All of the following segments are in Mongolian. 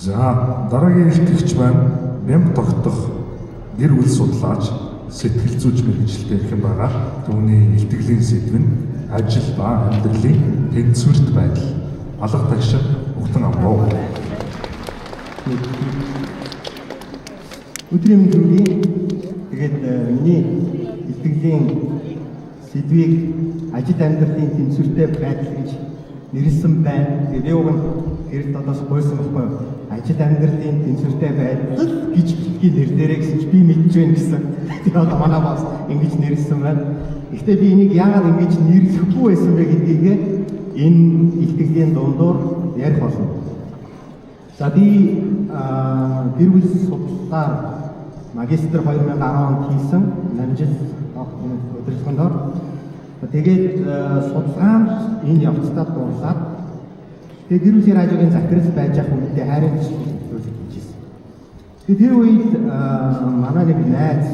За дараагийн илтгэгч байна. Мямд тогтох гэр бүл судлаач, сэтгэл зүйч мэргэжилтэй ирхэн байгаа. Түүний илтгэлийн сэдв нь ажил ба амьдралын тэнцвэрт байдал. Алга тагшин Угтан Амруу. Өдрийн мэндийг тэгээд миний илтгэлийн сэдвийг ажил амьдралын тэнцвэртэй байдал гэж нэрлсэн байна. Тэгээд яг нь хэрэг дотоос гойсон байхгүй юу? Ажил амьдралын тэнцвэртэй байдал гэж битгий нэрлээрэй гэсэн чи би мэдж байна гэсэн. Тэгээд манай бас ингэж нэрлсэн байна. Гэхдээ би энийг яагаад ингэж нэрлэхгүй байсан бэ гэдгийг энэ илтгэлийн дундуур ярих болно. За би гэр бүл судлалаар магистр 2010 онд хийсэн намжил удирдлагын. Тэгээд судалгаанд энэ явцдаа дуурлаад тэгээд гэр бүлийн хажуугийн захирал байж ах үедээ хайрын төсөл хийжсэн. Тэгээд тэр үед манай нэг найз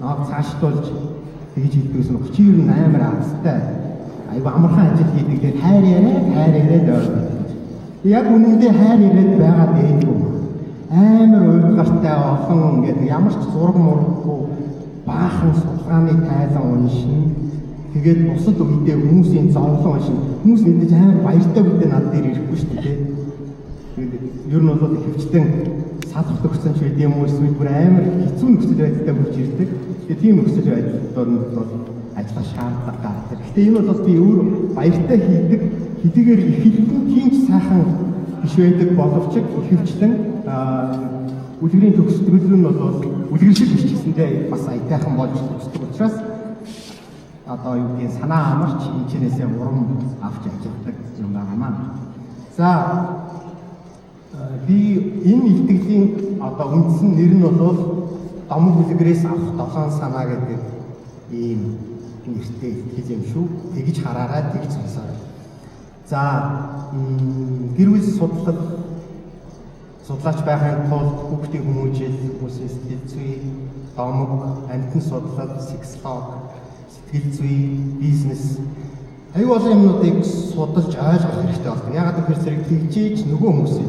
наад цаашлуулж тэгж хэлдгээс нь чи ер нь амар азтай айгу амархан ажил хийдэг. Тэгээд хайр яриад ойрхон. Яг үнэндээ хайр яриад байгаа дээдгүй. Амар уйлгартай олон гэдэг ямар ч зураг мураггүй баахан судалгааны тайлан уншин. Тэгээд бусад үедээ хүмүүсийн зовлон уншин. Хүмүүс мэдээж амар баяртай үедээ над дээр ирэхгүй шүү дээ. Тэгээд ер нь бол хөвчтөн салах төгсөн ч байд юм уу эсвэл бүр амар хэцүү нөхцөл байдлаа бүрж ирдэг. Тэгээд тийм нөхцөл байдлаар бол ажиллах шаардлага гардаг. Гэхдээ энэ бол би өөр баяртай хийдэг хэдийгээр их хэлбэн тийм ч сайхан биш байдаг боловч хөвчлэн үлгэрийн төгсгөл нь бол үлгэр шиг биш гэсэндээ бас аятайхан болж төгсдөг учраас одоо юу гэдэг санаа амарч энэчнээсээ урам авч ажилладаг юм байна. За би энэ илтгэлийн одоо үндсэн нэр нь бол домог үлгэрээс авах долоон санаа гэдэг ийм нэртэй итгэл юм шүү. Тэгж хараарай, тэгж сонсоорой. За гэр бүл судлаач байхын тулд хүүхдийн хүмүүжил, хүмүүсийн сэтгэл зүй, домог, амьтан судлал, сексологи, сэтгэл зүй, бизнес аюул олон юмнуудыг судалж ойлгох хэрэгтэй болдог. Ягаад гэвэл зэрэг тэгжээж нөгөө хүмүүсийг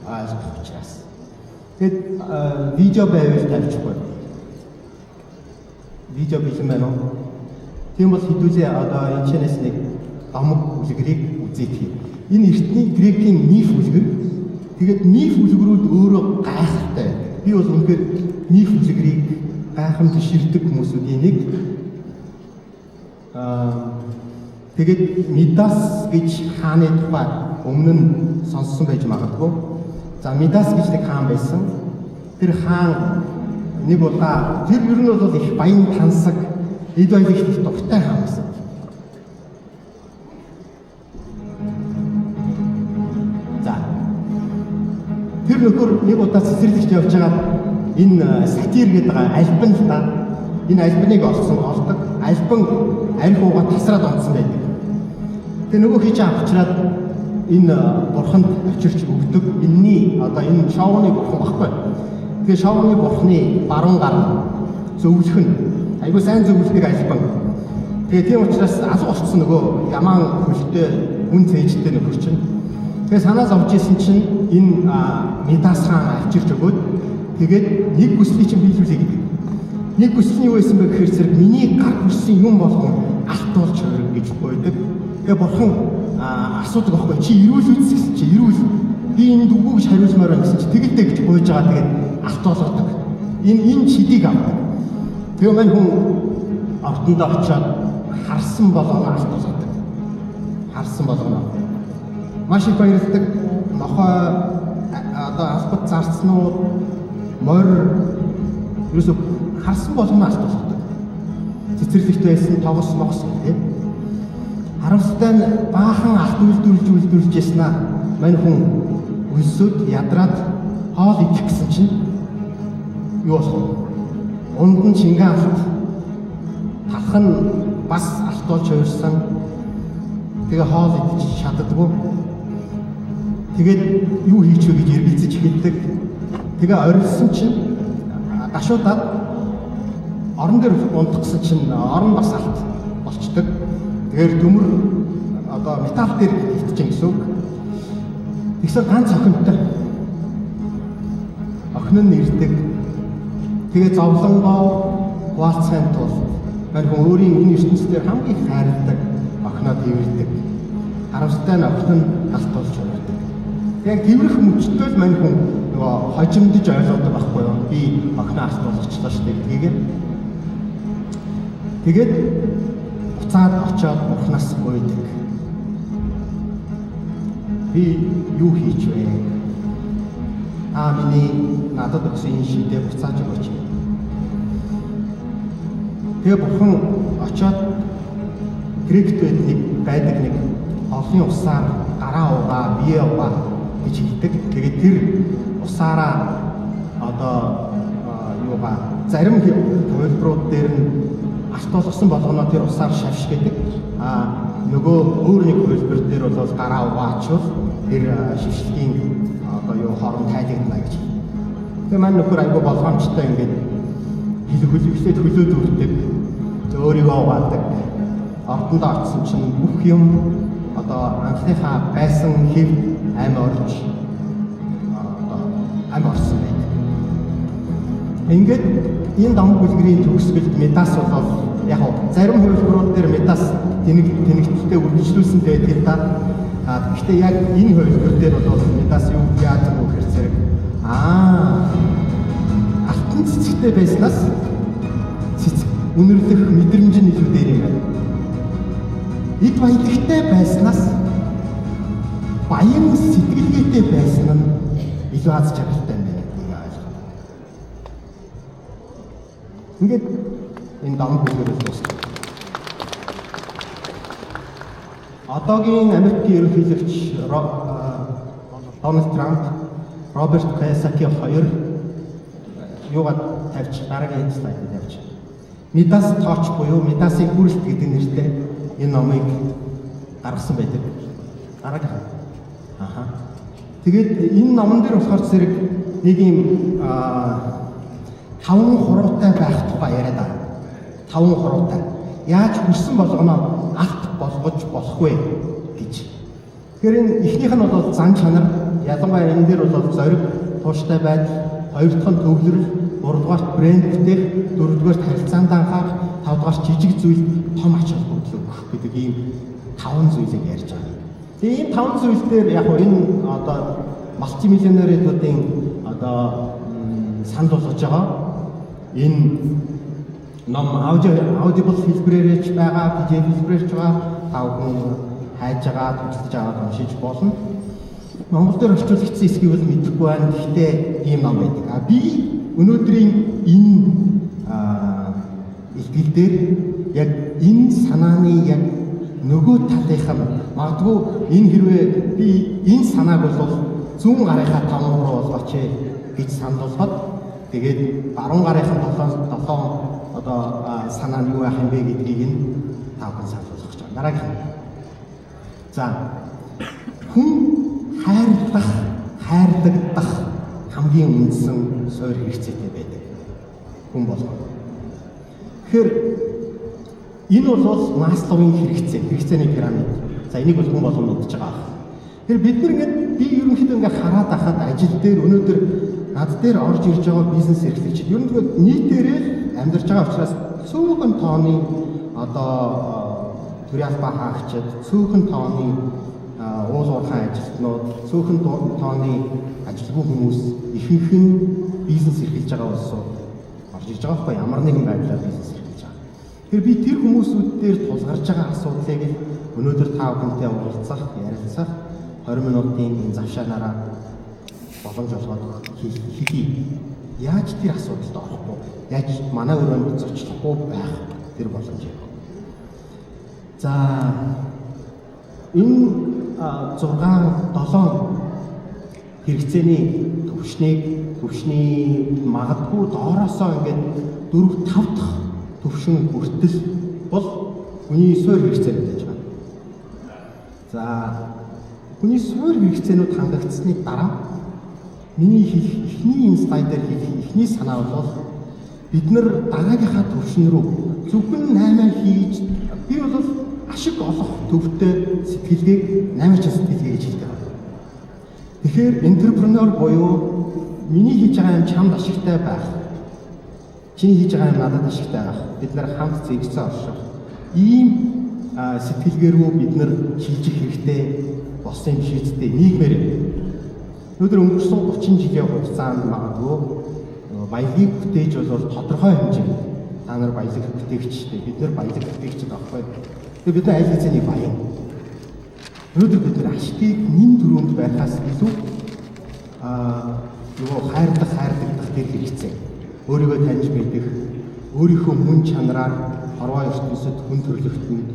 ойлгох учраас. Тэгэд видео байвал тавьчихгүй. Видео бэлэн байна уу? Тийм бол хэдүүлээ одоо энэ чэнэс нэг домог үлгэрийг үзээт. Энэ эртний грекийн миф үлгэр. Тэгээд миф үлгэрүүд өөрөө гайхалтай. Би бол үнэхээр миф үлгэрийг гайхамширдаг хүмүүсүүдийн нэг. Тэгээд Мидас гэж хааны тухай өмнө нь сонссон байж магадгүй. За Мидас гэж нэг хаан байсан. Тэр хаан нэг удаа тэр ер нь бол их баян тансаг эд баялаг их дуртай хаан байсан. За тэр нөхөр нэг удаа цэцэрлэгт явж байгаа энэ сатир гэдэг альбан л та энэ альбаныг олдог. Альбан архиугаа тасраад онцсон байдаг. Тэгээ нөгөө хийж авчраад энэ бурханд авчирч өгдөг. Энэний одоо энэ шоуны бурхан баггүй. Тэгээ шоуны бурханы баруун гар зөвлөх нь айгуу сайн зөвлөдөг альбан. Тэгээ тийм учраас алга болчихсон нөгөө ямаан хөлтэй хүн цээжтэй нөхөр чинь. Тэгээ санаа зовж исэн чинь энэ Мидас хаан авчирч өгөөд тэгээд нэг хүслийг чинь биелүүлээ гэдэг. Нэг хүсэл нь юу байсан бэ гэхээр зэрэг миний гар хүссэн юм болгон алтуулж өгөх гэж бойдог. Тэгээ бурхан асуудаг байхгүй чи ирүүл үз гэсэн чи ирүүл би энэ дүүг гэж хариулмаар байна гэсэн чи тэгэлдэй гэж бойж байгаа тэгээд алтуулдаг. Энэ шидийг авдаг. Тэгээ мань хүн ортондоо очиод харсан болгоно алтуулдаг. Харсан болгоно. Маш их баярлдаг. Нохой одоо албат зарцнууд морь ерөөсө харсан болгоно алтуулдаг. Цэцэрлэгт байсан тогос могс тийм. Харамсалтай нь баахан алт үйлдвэрлэж яснаа мань хүн өлсөд ядраад хоол идэх гэсэн чинь юу болох вэ? Унд нь шингэн алт талх нь бас алтуулж хувирсан. Тэгээ хоол идэж чаддаггүй. Тэгээд юу хийч вэ гэж эргэлзэж эхэлдэг. Тэгээ орилсон чинь гашуудаад орон дээр унтгсан чинь орон бас алт болчдөг. Тэгэхээр төмөр одоо металл дээр хитчихэн гэсэн үг. Тэгсэн ганц охинтой охин нь ирдэг. Тэгээ зовлонгоо хуваалцахын тулд мань хүн өөрийн энэ ертөнцийн хамгийн хайрладаг охиноо тэрвэрдэг. Харамсалтай нь охин нь галт болж өрөвдөг. Яг тэрвэрх мөчтөө л мань хүн нөгөө хожимдож ойлгодог байхгүй юу? Би охиноо галт болгочлаа шүү дээ. Тэгээд буцаад очиод бурхнаас гуйдаг. Би юу хийж вэ? Миний надад өгсөн энэ шийдээ буцааж өгөөч. Тэгээ бурхан очиод Грект байдаг нэг олонний усаар гараа угаа, бие угаа гэж хэлдэг. Тэгээд тэр усаараа зарим хувилбарууд дээр нь арт болгосон болгоно тэр усаар шавш гэдэг. Нөгөө өөр нэг хувилбар дээр бол гараа угаачвал тэр шившлэгийн хооронд тайлгдана гэж. Тэгээ маань нөхөр айгүй болгоомжтой ингээд хөлөвчлээд хөлөөд үрдэг. Өөрийгөө угаадаг. Ордондоо очсон чинь бүх юм анхныхаа байсан хэв амь орсон байдаг. Ингээд энэ дам бүлгэрийн төгсгөлд Медас бол яг зарим хувилбарууд дээр Медас тэнэгтэлтэй үргэлжлүүлсэн байдаг та. Гэхдээ яг энэ хувилбар дээр бол Медас юу яадаг вэ гэхээр зэрэг алтан цэцэгтэй байснаас цэцэг үнэрлэх мэдрэмж нь илүү дээр юм байна. Эд баялагтай байснаас баян сэтгэлгээтэй байсан нь илүү аз жаргалтай юм байна гэдгийг ойлгох. Ингээд энэ дам бүлгэрээс дуусна. Одоогийн Америкийн ерөнхийлөгч Дональд Трамп, Роберт Кийосаки хоёр юугаар тавьж дараагийн слайдыг тавьж. Медас тооч буюу Медасыг хүрэлт гэдэг нэртэй энэ номыг гаргасан байдаг. Дараагийн. Тэгээд энэ номон дээр болохоор зэрэг нэг юм 5 хуруутай байх тухай яриад байна. 5 хуруутай. Яаж хүрсэн болгоно алт болгож болохгүй гэж. Тэгэхээр энэ эхнийх нь бол зан чанар, ялангуяа энэ дээр бол зориг, тууштай байдал, хоёр дахь нь төвлөрөл, гуравдугаарт брэнд бүтээх, дөрөвдүгээрт харилцаанд анхаарах, тавдугаарт жижиг зүйл том ач холбогдол өгөх гэдэг ийм 5 зүйлийг ярьж байгаа. Тэгээ ийм 5 зүйл дээр яг энэ мультимиллионеруудын санд болгож байгаа энэ ном аудиобл хэлбэрээр ч байгаа, видео хэлбэрээр ч байгаа, тав хүн хайж байгаа, тусалж байгаа уншиж болно. Монгол дээр орчуулагдсан эсхийг бол мэдэхгүй байна. Гэхдээ ийм ном байдаг. Би өнөөдрийн энэ илтгэл дээр яг энэ санааны яг нөгөө талынх нь магадгүй энэ хэрвээ би энэ санааг бол зүүн гарынхаа 5 руу болгооч гэж сануулхад тэгээд баруун гарынхаа 7 санаа нь юу байх юм бэ гэдгийг нь тавхан сануулах гэж байна. Дараагийн. За хүн хайрлагдах хамгийн үндсэн суурь хэрэгцээтэй байдаг. Хүн болгоо. Тэгэхээр энэ бол Масловын хэрэгцээний пирамид. За энийг бол хүн болгон мэдж байгаа. Тэгэхээр бид нар ингээд би ерөнхийдөө ингээд хараад ахад ажил дээр өнөөдөр над дээр орж ирж байгаа бизнес эрхлэгчид ер нь нийтээрээ амьдарч байгаа учраас цөөхөн тооны төрөлбаа хаагчид, цөөхөн тооны уул уурхай ажилтнууд, цөөхөн тооны ажилгүй хүмүүс ихэнх нь бизнес эрхэлж байгаа улсууд орж ирж байгаа байхгүй ямар нэгэн байдлаар бизнес эрхэлж байгаа. Тэгэхээр би тэр хүмүүсүүд дээр тулгарч байгаа асуудлыг өнөөдөр та бүхэнтэй уулзах, ярилцах 20 минутын энэ завшаанаараа боломж олгоод хийхий. Яаж тэр асуудалд орохгүй, яаж манай өрөөнд зочлохгүй байх тэр боломж юм. За энэ 6-7 хэрэгцээний төвшний магадгүй доороосоо ингээд 4-5 дахь төвшин хүртэл бол хүний суурь хэрэгцээнүүд гэж байна. За хүний суурь хэрэгцээнүүд хангагдсны дараа миний эхний энэ слайдаар эхний санаа бол бид нар дараагийнхаа төвшин рүү зөвхөн 8 хийж би бол ашиг олох төвтэй сэтгэлгээг 8 сэтгэлгээ гэж хэлдэг. Тэгэхээр энтерпренeur буюу миний хийж байгаа юм чамд ашигтай байх. Чиний хийж байгаа юм надад ашигтай байх. Бид нар хамт зэрэгцээ орших. Ийм сэтгэлгээр рүү бид нар шилжих хэрэгтэй болсон юм шиг зүйтэй нийгмээр. Өнөөдөр өнгөрсөн 30 жилийн хугацаанд магадгүй баялагийг бүтээж бол тодорхой хэмжээнд та нар баялаг бүтээгчтэй, бид нар баялаг бүтээгчд авахгүй. Тэгээ бид нар аль хэзээний баян. Өнөөдөр бид нар ашигыг нэн төрөнд байхаас илүү хайрлах тэр хэрэгцээ. Өөрийгөө таньж мэдэх, өөрийнхөө мөн чанараар хорвоо ертөнцид хүн төрлөختөнд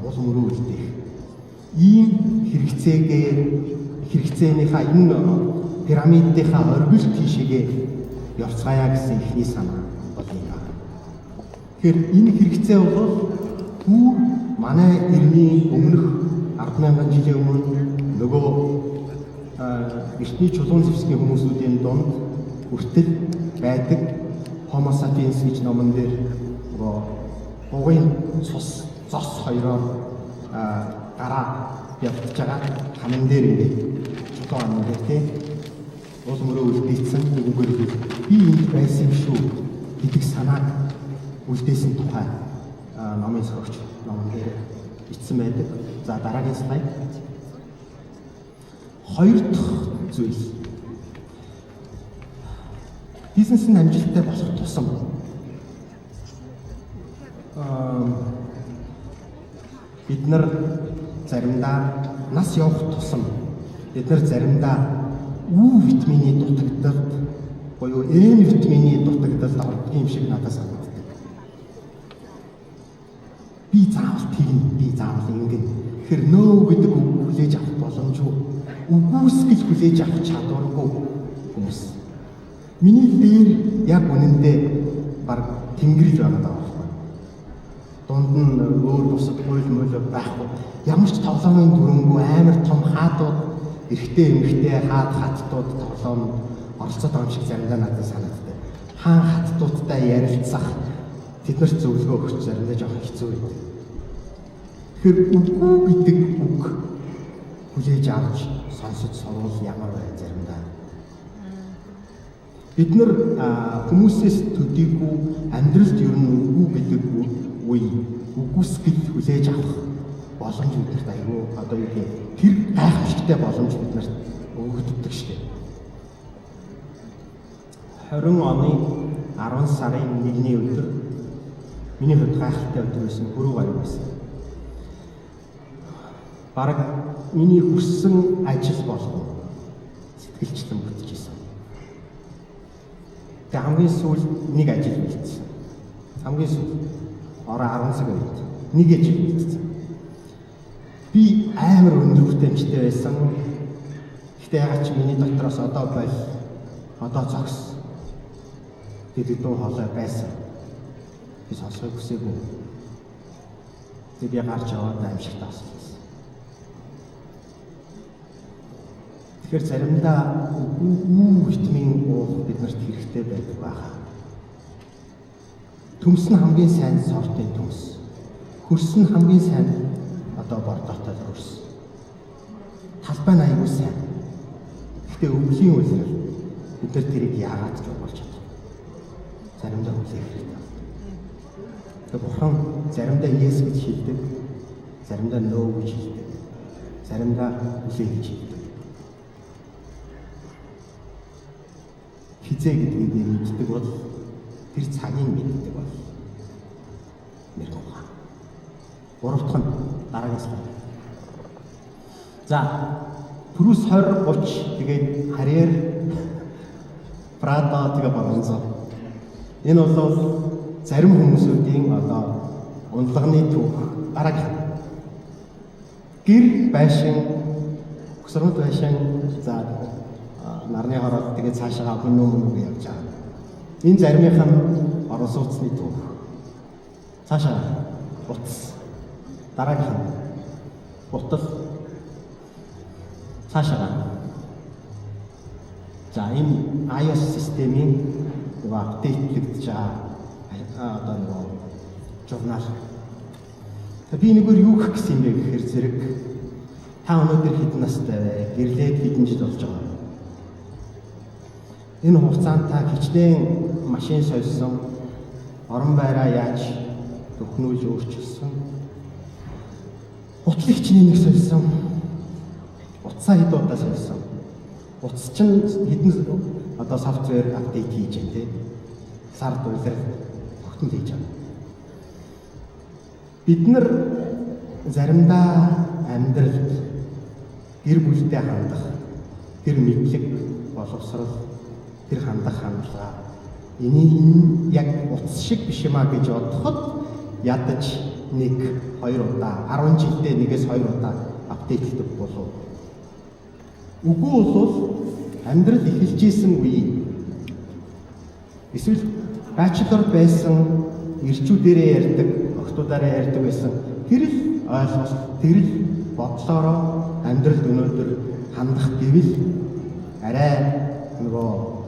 уул мөрөө үлдээх. Ийм хэрэгцээнийхээ энэ пирамидынхаа оргил тийшээгээ явцгаая гэсэн ихний санаа бол юм. Тэгэхээр энэ хэрэгцээ бол бүр манай эртний өмнөх 10,000 жилийн өмнө нөгөө эртний чулуун зэвсгийн хүмүүсүүдийн дунд хүртэл байдаг Homo sapiens гэж номон дээр нөгөө бугын цус зос хоёроор гараа явж байгаа хаман дээр ингээд чулуун аман дээр тийм уул мөрөө үлдээсэн үгээр би энд байсан юм шүү гэдэг санааг үлдээсэн тухай номын сорогч номон дээр бичсэн байдаг. За дараагийн слайд. Хоёр дахь зүйл. Бизнесийн амжилттай болох тусам бид нар заримдаа нас явах тусам бид нар заримдаа U витамины дутагдалд буюу N витамины дутагдалд ордог юм шиг надад санагддаг. Би заавал ингэн. Тэгэхээр нөө гэдэг үг хүлээж авах боломжгүй. Үгүйсгэл хүлээж авах чадваргүй хүмүүс. Миний дээр яг үнэндээ баг тэнгэрэл байгаа даа байхгүй. Дунд нь өөр бусад хууль мөлөө байхгүй. Ямар ч тоглоомын дүрмгүй амар том хаадууд, эрэгтэй эмэгтэй хаттууд тоглоом оролцоод байгаа юм шиг заримдаа надад санагддаг. Хаан хаттуудтай ярилцах тэднэрт зөвлөгөө өгч заримдаа жоохон хэцүү байдаг. Тэгэхээр үгүй гэдэг үг хүлээж авч сонсож сурвал ямар бай заримдаа. Бид нар хүмүүсээс төдийгүй амьдралд ер нь үгүй гэдэг үе үгүйсгэл хүлээж авах боломж бидэрт айгүй тэр гайхамшигтай боломж биднэрт өгөгддөг шүү дээ. 20 оны 10 сарын 1-ний өдөр миний хувьд гайхалтай өдөр байсан, бүрүү гоё байсан. Бараг миний хүрсэн ажил болгон сэтгэлчлэн бүтчихсэн. Тэгээ хамгийн сүүлд нэг ажил хийсэн. Хамгийн сүүлд орой 10 цаг үед нэг ажил хийсэн. Би амар өндөр бүтээмжтэй байсан. Гэхдээ ягаад ч миний дотроос одоо зогс гэдэг дуу хоолой байсан. Би сонсохыг хүсээгүй. Тэгээ би гарч аваад аимшигт тассан. Тэгэхээр заримдаа витамин уух биднэрт хэрэгтэй байдаг байна. Төмс нь хамгийн сайн сортын төмс. Хөрс нь хамгийн сайн бордоотой хөрс. Талбай нь аягүй сайн. Гэхдээ өвлийн үйлрэл бид нар тэрийг яагаад ч болж чадах. Заримдаа хүлээх хэрэгтэй. Тэгээ бурхан заримдаа yes гэж хэлдэг. Заримдаа no гэж хэлдэг. Заримдаа хүлээх гэж хэлдэг. Хизээ гэдгийг мэддэг бол тэр цагийн мэддэг бол мэрэгэн ухаан. Гурав дахь нь дараагаас байна. За Брюс 20-30 тэгээд Харьер Прада тэгээ Бонзо. Энэ бол зарим хүмүүсүүдийн унтлагын түүх дараагийн гэр байшин өсрөмт байшин за нарны хороод тэгээ цаашаа өмнө явж байгаа. Энэ заримынх нь орон сууцны түүх. Цаашаа утас. Дараагийн утас. Цаашаа. За энэ iOS системийн апдейтлэгдэж байгаа журнал. Би нэгээр юу гэх гэсэн юм бэ гэхээр зэрэг та өнөөдөр хэдэн настай вэ? Гэрлээд хэдэн жил болж байгаа вэ? Энэ хугацаанд та хичнээн машин сольсон, орон байраа яаж төхнүүлж өөрчилсөн, утас хичнээн нэг сольсон, утсаа хэд удаа сольсон. Утас чинь хэдэн одоо софтвер апдейт хийж байна те. Сард үйлэр тогтмол хийж байгаа. Бид нар заримдаа амьдралд гэр бүлтэй хандах, тэр мэдлэг, боловсрол, тэр хандах хандлага энэ яг утас шиг биш юмаа гэж бодоход ядаж 1-2 удаа 10 жилдээ 1-2 удаа апдейтлдэг болов. Үгүй бол амьдрал эхэлж исэн үе эсвэл бачелор байсан ирчүүдээрээ ярьдаг, охтуудаараа ярьдаг байсан тэр л ойлголт, тэр л бодлороо амьдралд өнөөдөр хандах гэвэл арай нөгөө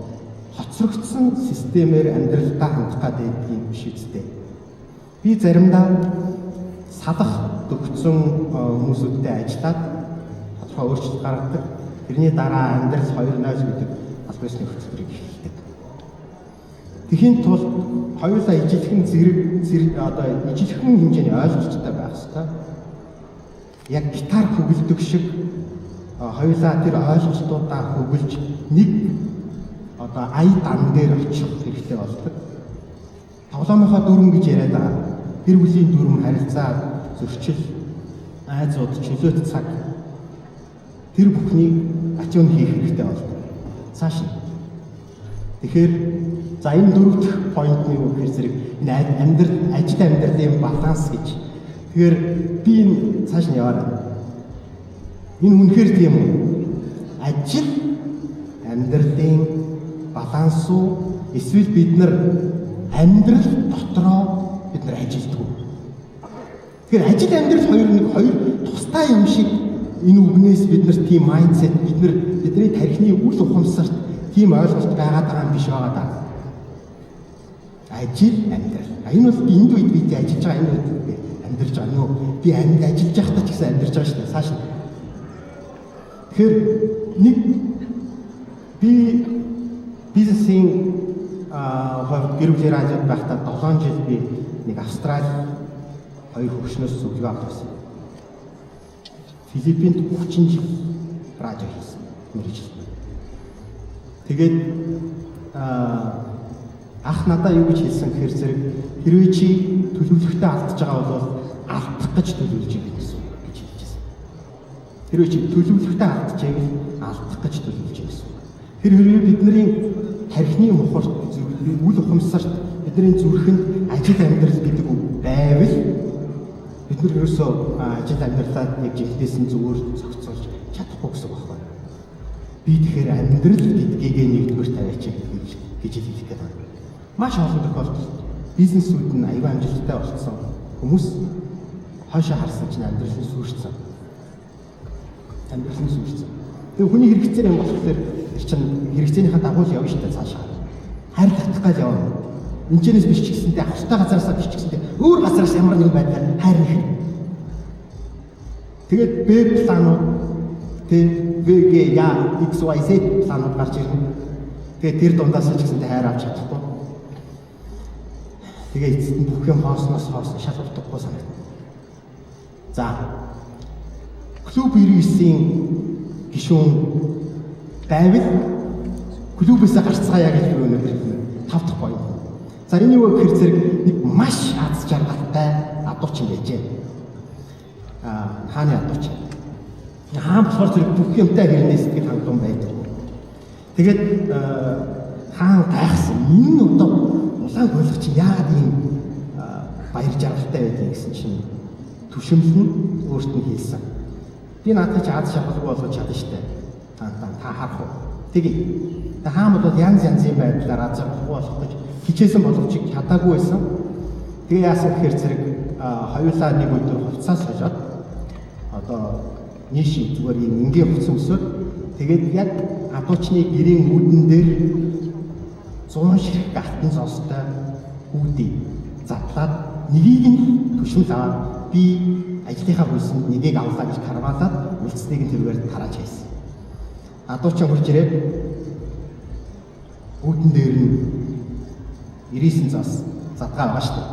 хоцрогдсон системээр амьдралдаа хандах гэдэг юм биш үстэй. Би заримдаа салах төгссөн хүмүүсүүдтэй ажиллаад тодорхой өөрчлөлт гаргадаг. Тэрний дараа амьдрал 2-0 гэдэг аль бисны хөтөлбөрийг эхэлдэг. Тэхийн тулд хоёулаа ижилхэн зэрэг одоо ижилхэн хэмжээний ойлголттой байх хэрэгтэй. Яг гитар хөглөдөг шиг хоёулаа тэр ойлголтуудаа хөглж нэг одоо ая дан дээр очих хэрэгтэй болдог. Тоглоомынхоо дүрм гэж яриад байгаа. Гэр бүлийн дүрм, харилцаа, зөрчил, айцууд, чөлөөт цаг тэр бүхнийг ачуун хийх хэрэгтэй болдог. Цааш нь. Тэгэхээр за энэ дөрөвдөх point нь юу гэхээр зэрэг энэ амьдрал, ажил амьдралын баланс гэж. Тэгэхээр би энэ цааш нь яваарай. Энэ үнэхээр тийм үү? Ажил амьдралын баланс уу эсвэл бид нар амьдрал дотроо бид нар ажилтгүй. Тэгэхээр ажил амьдрал хоёр тустай юм шиг энэ үгнээс бид нар тийм майндсет бидний тархины үл ухамсарт тийм ойлголт байгаад байгаа юм биш байгаа даа. Ажил амьдрал. Энэ бол би энд үед би ажиллаж байгаа энэ үед амьдарч байгаа нөө би ажиллаж байхдаа ч гэсэн амьдарч байгаа шүү дээ. Цааш. Тэгэхээр нэг би бизнесийн гэр бүлээр ажиллаж байхдаа 7 жил би нэг Австрали 2 хөгшнөөс зөвлөгөө авсан. Филиппинд 30 жил радио хийсэн. Мэргэжил. Тэгээд ах надаа юу гэж хэлсэн гэхээр зэрэг хэрвээ чи төлөвлөгтөө алдаж байгаа бол алдах гэж төлөвлөж байгаа гэсэн гэж хэлжсэн. Хэрвээ чи төлөвлөгтөө алдаж байвал алдах гэж төлөвлөж байгаа гэсэн. Тэр хэрвээ бидний тархины мухарт үл ухамсарт бидний зүрхэнд ажил амьдрал гэдэг үг байвал бид нар ерөөсөө ажил амьдралаа нэг жигдээсэн зүгээр зохицуулж чадахгүй гэсэн үг байна. Би тэгэхээр амьдрал гэдгийг нэгдүгээр тавиач гэж хэлэх гээд байна. Маш олон тохиолдолд бизнесүүд нь аюул амжилттай болсон хүмүүс хойшоо харсан чинь амьдрал нь сүрчсэн. Амьдрал нь сүрчсэн. Тэгээ хүний хэрэгцээ юм болохоор чинь хэрэгцээнийхээ дагуу л явна шүү дээ цаашаа. Хайр татах гал явна. Энэчнээс биш ч гэсэнтэй авахтай газараасаа биш ч гэсэнтэй өөр газараас ямар нэгэн байдлаар хайр нэх. Тэгээд Б планууд ВГ я XYZ планууд гарч ирнэ. Тэгээд тэр дундаас ч гэсэнтэй хайр авч чадахгүй. Тэгээд эцэст нь бүх юм хоосноос шал утгагүй санагдана. За. Клуб 99-ийн гишүүн Давид клубээс гарцгаая гэж өнөөдөр 5 дахь point. За энэ юу гэхээр зэрэг нэг маш аз жаргалтай адуучин байжээ. Хааны адуучин. Хаан болохоор зэрэг бүх юмтай хэрнээ сэтгэл хангалуун байдаг. Тэгээд хаан гайхсан. Энэ одоо улаан хөлөг чинь яагаад ийм баяр жаргалтай байдгийг гэсэн чинь түшимэл нь өөрт нь хэлсэн. Би наадах чи аз шахалгүй болгож чадна штэ. Та харах уу? Тэгээ. Хаан бол янз янзын байдлаар аз жаргалгүй болох гэж хичээсэн боловч чадаагүй байсан. Тэгээ яасан гэхээр зэрэг хоёулаа нэг өдөр хувцас солиод одоо нийшийн зүгээр юм энгийн хувцас өсөд тэгээд яг адуучны гэрийн үүдэн дээр 100 ширхэг алтан цостой үүдийг задлаад нэгийг нь түшмэл аваад би ажлынхаа хөлсөнд нэгийг авлаа гэж карвалаад үлдсэнийг нь тэргээр тарааж хайсан. Адуучин хурж ирээд үүдэн дээр нь 99 зас задгаа байгаа шүү дээ.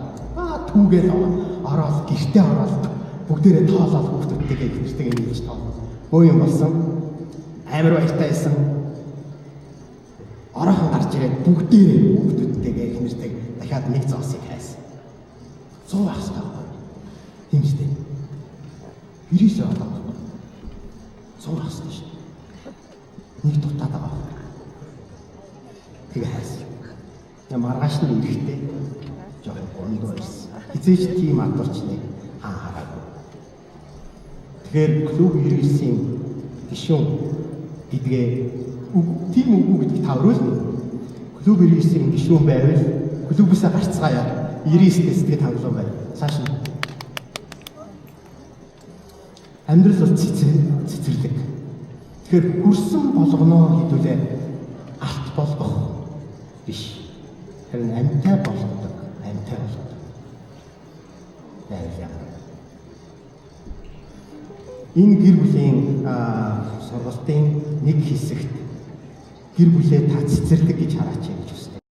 Түүгээл ороод гэртээ ороод бүгдээрээ тоолоод хүүхдүүдтэйгээ гэртэйгээ нийлж тоолоо. Бөө юм болсон. Амар баяртай байсан. Ороохон гарч ирээд бүгдээрээ хүүхдүүдтэйгээ их нэртэй дахиад нэг зоосыг хайсан. 100 ах хэрэгтэй. Тийм шүү дээ. 99 одоо 100 ах хэрэгтэй шүү дээ. Нэг дутаад байгаа. Тэгээ хайсан. Маргааш нь ирэхдээ жоохон гондоо байсан. Хизээч тийм адварчныг хараагүй. Тэгэхээр клуб 99-ийн гишүүн гэдгээ тийм үгүй гэдгийг та өрөөлнө. Клуб 99-ийн гишүүн байвал клубээсээ гарцгаая. 99-ээс сэтгэл хангалуун байв. Цааш нь амьдрал бол цэцэрлэг. Тэгэхээр хүрсэн болгоноо хэдүүлээ алт болгох биш. Харин амьтай болгодог, амьтай болгодог. Энэ гэр бүлийн сургалтын нэг хэсэгт гэр бүлээ та цэцэрлэг гэж хараач гэж